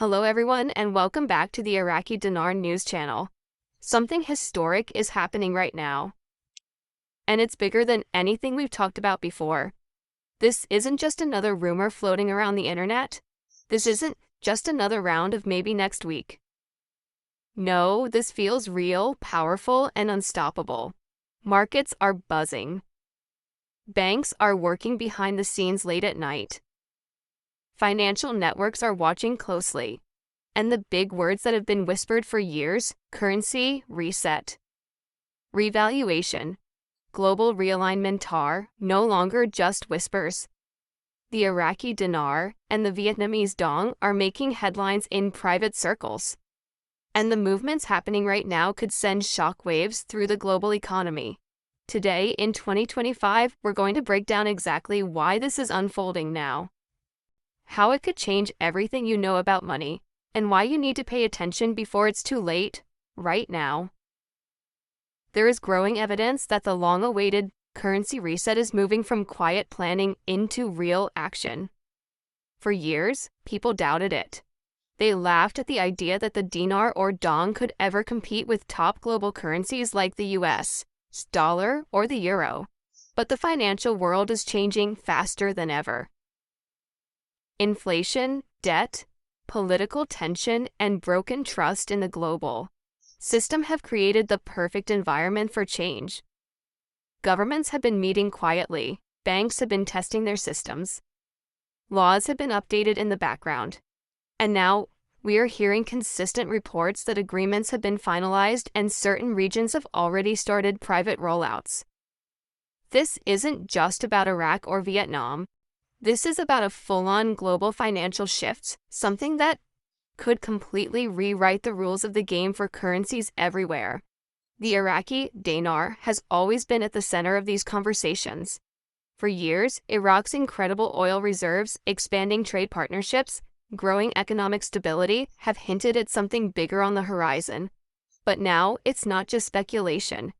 Hello everyone and welcome back to the Iraqi Dinar News channel. Something historic is happening right now. And it's bigger than anything we've talked about before. This isn't just another rumor floating around the internet. This isn't just another round of maybe next week. No, this feels real, powerful, and unstoppable. Markets are buzzing. Banks are working behind the scenes late at night. Financial networks are watching closely. And the big words that have been whispered for years: currency reset, revaluation, global realignment are no longer just whispers. The Iraqi dinar and the Vietnamese dong are making headlines in private circles. And the movements happening right now could send shockwaves through the global economy. Today, in 2025, we're going to break down exactly why this is unfolding now, how it could change everything you know about money, and why you need to pay attention before it's too late, right now. There is growing evidence that the long-awaited currency reset is moving from quiet planning into real action. For years, people doubted it. They laughed at the idea that the dinar or dong could ever compete with top global currencies like the US dollar or the euro. But the financial world is changing faster than ever. Inflation, debt, political tension, and broken trust in the global system have created the perfect environment for change. Governments have been meeting quietly, banks have been testing their systems, laws have been updated in the background, and now we are hearing consistent reports that agreements have been finalized and certain regions have already started private rollouts. This isn't just about Iraq or Vietnam. This is about a full-on global financial shift, something that could completely rewrite the rules of the game for currencies everywhere. The Iraqi dinar has always been at the center of these conversations. For years, Iraq's incredible oil reserves, expanding trade partnerships, growing economic stability have hinted at something bigger on the horizon. But now, it's not just speculation.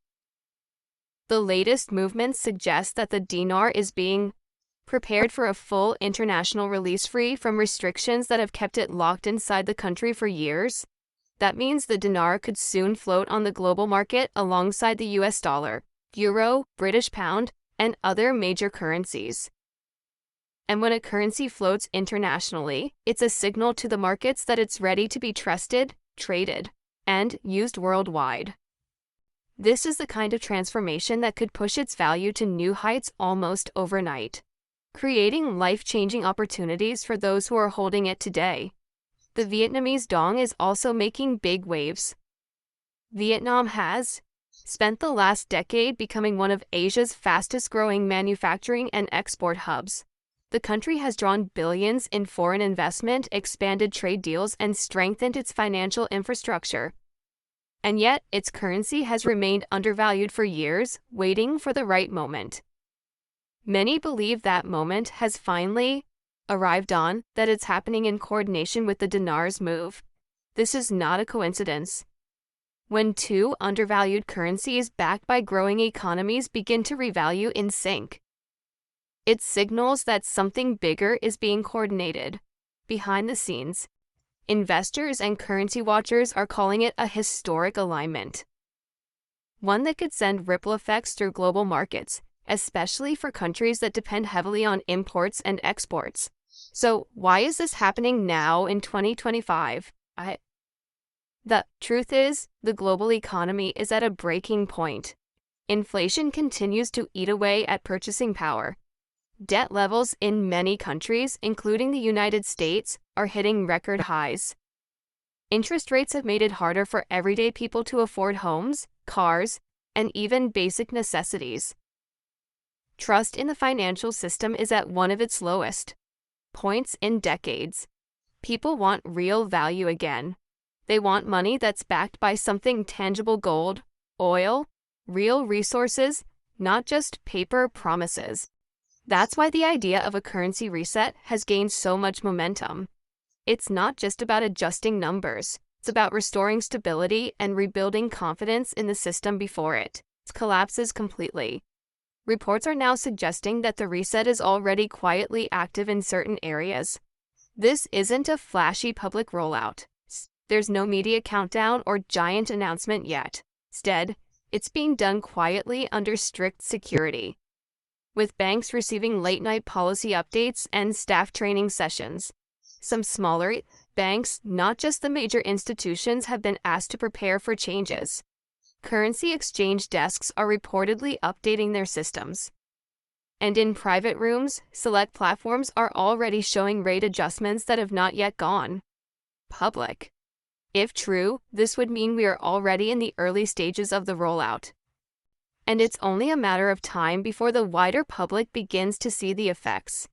The latest movements suggest that the dinar is being prepared for a full international release free from restrictions that have kept it locked inside the country for years. That means the dinar could soon float on the global market alongside the US dollar, euro, British pound, and other major currencies. And when a currency floats internationally, it's a signal to the markets that it's ready to be trusted, traded, and used worldwide. This is the kind of transformation that could push its value to new heights almost overnight, creating life-changing opportunities for those who are holding it today. The Vietnamese dong is also making big waves. Vietnam has spent the last decade becoming one of Asia's fastest-growing manufacturing and export hubs. The country has drawn billions in foreign investment, expanded trade deals, and strengthened its financial infrastructure. And yet, its currency has remained undervalued for years, waiting for the right moment. Many believe that moment has finally arrived, that it's happening in coordination with the dinar's move. This is not a coincidence. When two undervalued currencies backed by growing economies begin to revalue in sync, it signals that something bigger is being coordinated. Behind the scenes, investors and currency watchers are calling it a historic alignment, one that could send ripple effects through global markets, especially for countries that depend heavily on imports and exports. So, why is this happening now in 2025? The truth is, the global economy is at a breaking point. Inflation continues to eat away at purchasing power. Debt levels in many countries, including the United States, are hitting record highs. Interest rates have made it harder for everyday people to afford homes, cars, and even basic necessities. Trust in the financial system is at one of its lowest points in decades. People want real value again. They want money that's backed by something tangible: gold, oil, real resources, not just paper promises. That's why the idea of a currency reset has gained so much momentum. It's not just about adjusting numbers. It's about restoring stability and rebuilding confidence in the system before it collapses completely. Reports are now suggesting that the reset is already quietly active in certain areas. This isn't a flashy public rollout. There's no media countdown or giant announcement yet. Instead, it's being done quietly under strict security, with banks receiving late-night policy updates and staff training sessions. Some smaller banks, not just the major institutions, have been asked to prepare for changes. Currency exchange desks are reportedly updating their systems. And in private rooms, select platforms are already showing rate adjustments that have not yet gone public. If true, this would mean we are already in the early stages of the rollout. And it's only a matter of time before the wider public begins to see the effects.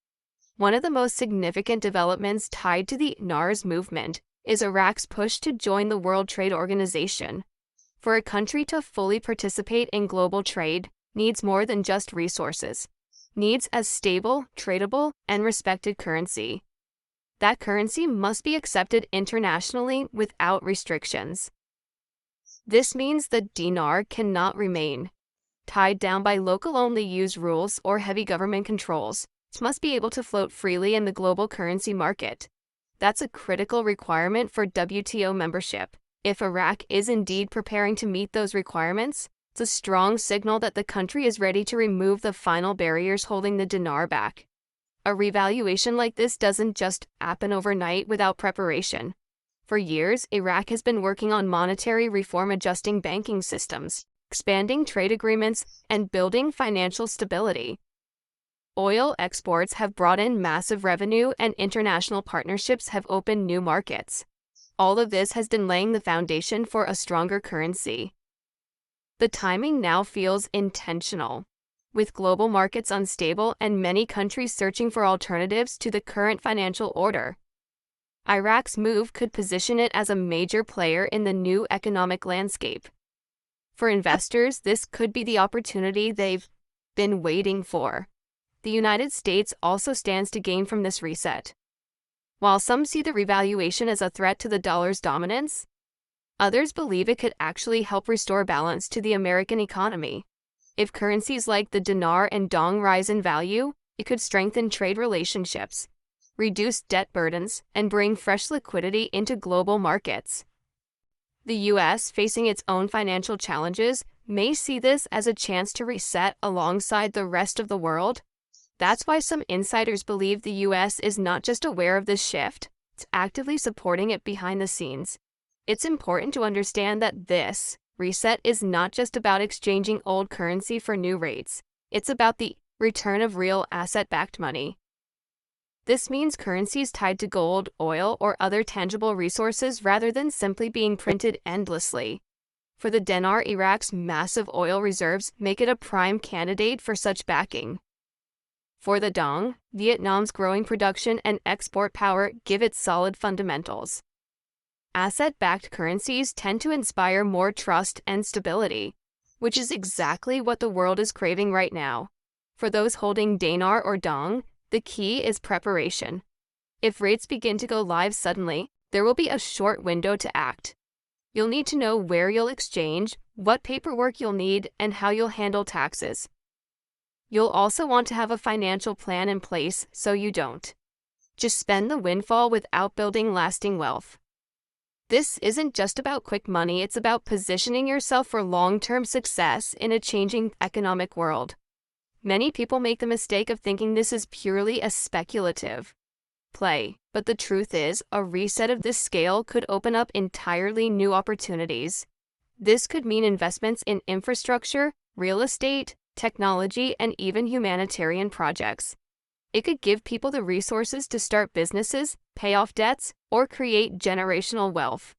One of the most significant developments tied to the NARS movement is Iraq's push to join the World Trade Organization. For a country to fully participate in global trade needs more than just resources. Needs a stable, tradable, and respected currency. That currency must be accepted internationally without restrictions. This means the dinar cannot remain tied down by local-only use rules or heavy government controls. It must be able to float freely in the global currency market. That's a critical requirement for WTO membership. If Iraq is indeed preparing to meet those requirements, it's a strong signal that the country is ready to remove the final barriers holding the dinar back. A revaluation like this doesn't just happen overnight without preparation. For years, Iraq has been working on monetary reform, adjusting banking systems, expanding trade agreements, and building financial stability. Oil exports have brought in massive revenue, and international partnerships have opened new markets. All of this has been laying the foundation for a stronger currency. The timing now feels intentional. With global markets unstable and many countries searching for alternatives to the current financial order, Iraq's move could position it as a major player in the new economic landscape. For investors, this could be the opportunity they've been waiting for. The United States also stands to gain from this reset. While some see the revaluation as a threat to the dollar's dominance, others believe it could actually help restore balance to the American economy. If currencies like the dinar and dong rise in value, it could strengthen trade relationships, reduce debt burdens, and bring fresh liquidity into global markets. The U.S., facing its own financial challenges, may see this as a chance to reset alongside the rest of the world. That's why some insiders believe the U.S. is not just aware of this shift, it's actively supporting it behind the scenes. It's important to understand that this reset is not just about exchanging old currency for new rates. It's about the return of real asset-backed money. This means currencies tied to gold, oil, or other tangible resources rather than simply being printed endlessly. For the dinar, Iraq's massive oil reserves make it a prime candidate for such backing. For the dong, Vietnam's growing production and export power give it solid fundamentals. Asset-backed currencies tend to inspire more trust and stability, which is exactly what the world is craving right now. For those holding dinar or dong, the key is preparation. If rates begin to go live suddenly, there will be a short window to act. You'll need to know where you'll exchange, what paperwork you'll need, and how you'll handle taxes. You'll also want to have a financial plan in place so you don't just spend the windfall without building lasting wealth. This isn't just about quick money, it's about positioning yourself for long-term success in a changing economic world. Many people make the mistake of thinking this is purely a speculative play, but the truth is, a reset of this scale could open up entirely new opportunities. This could mean investments in infrastructure, real estate, technology, and even humanitarian projects. It could give people the resources to start businesses, pay off debts, or create generational wealth.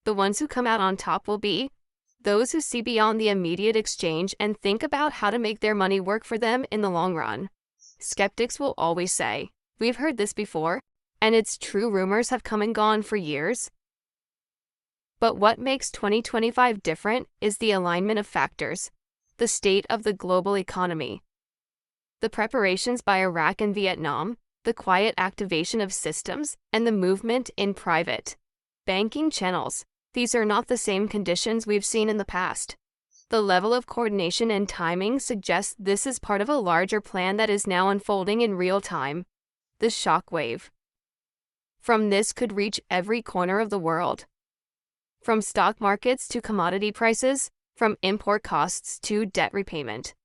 The ones who come out on top will be those who see beyond the immediate exchange and think about how to make their money work for them in the long run. Skeptics will always say, "We've heard this before," and it's true, rumors have come and gone for years. But what makes 2025 different is the alignment of factors. The state of the global economy, the preparations by Iraq and Vietnam, the quiet activation of systems, and the movement in private banking channels. These are not the same conditions we've seen in the past. The level of coordination and timing suggests this is part of a larger plan that is now unfolding in real time. The shockwave from this could reach every corner of the world. From stock markets to commodity prices, from import costs to debt repayment.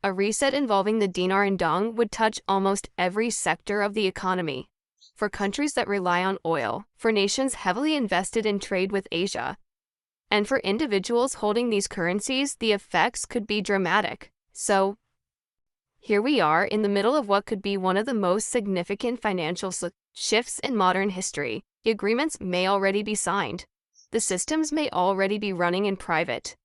A reset involving the dinar and dong would touch almost every sector of the economy. For countries that rely on oil, for nations heavily invested in trade with Asia, and for individuals holding these currencies, the effects could be dramatic. So, here we are in the middle of what could be one of the most significant financial shifts in modern history. The agreements may already be signed. The systems may already be running in private.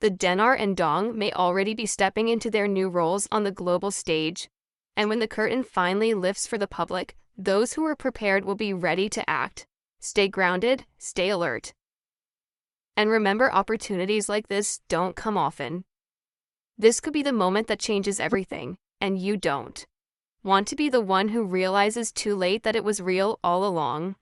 The dinar and dong may already be stepping into their new roles on the global stage. And when the curtain finally lifts for the public, those who are prepared will be ready to act. Stay grounded, stay alert. And remember, opportunities like this don't come often. This could be the moment that changes everything, and you don't want to be the one who realizes too late that it was real all along.